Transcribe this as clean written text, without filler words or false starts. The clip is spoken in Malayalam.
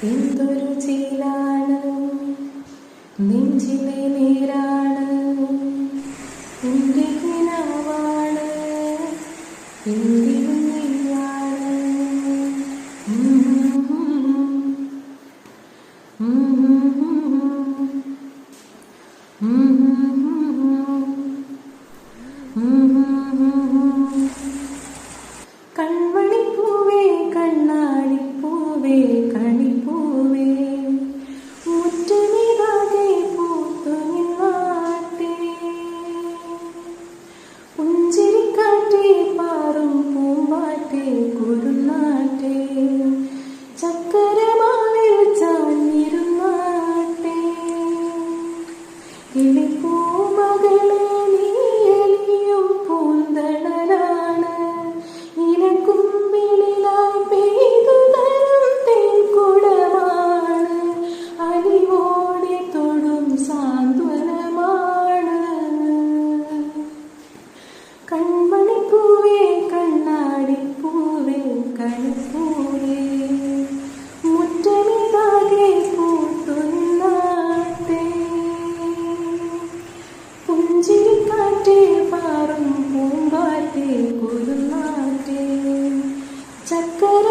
എന്തൊരു ചേലാണ് നെഞ്ചിലെ നേരാണ് എൻ്റെ കിനാവാണ് എന്തിനും നീയാണ് കൺമണിപ്പൂവേ കണ്ണാടിപ്പൂവേ കണിപ്പൂവേ മുറ്റമിതാകെ പൂത്തു നിന്നാട്ടെ പുഞ്ചിരിക്കാറ്റേ പാറും പൂമ്പാറ്റേ കുരുന്നാട്ടെ ചക്കരമാവിൽ ചാഞ്ഞിരുന്നാട്ടെ കിളിപ്പൂമകളെ നീയലിയും പൂന്തണലാണ് ഇലക്കുമ്പിളിലായി പെയ്തു തരും തേൻകുടമാണ് അലിവോടെ തൊടും സാന്ത്വനമാണ് കൺമണിപ്പൂവേ കണ്ണാടിപ്പൂവേ കണിപ്പൂവേ മുറ്റമിതാകെ പൂത്തു നിന്നാട്ടെ പുഞ്ചിരിക്കാറ്റേ പാറും പൂമ്പാറ്റേ കുരുന്നാറ്റേ ചക്കര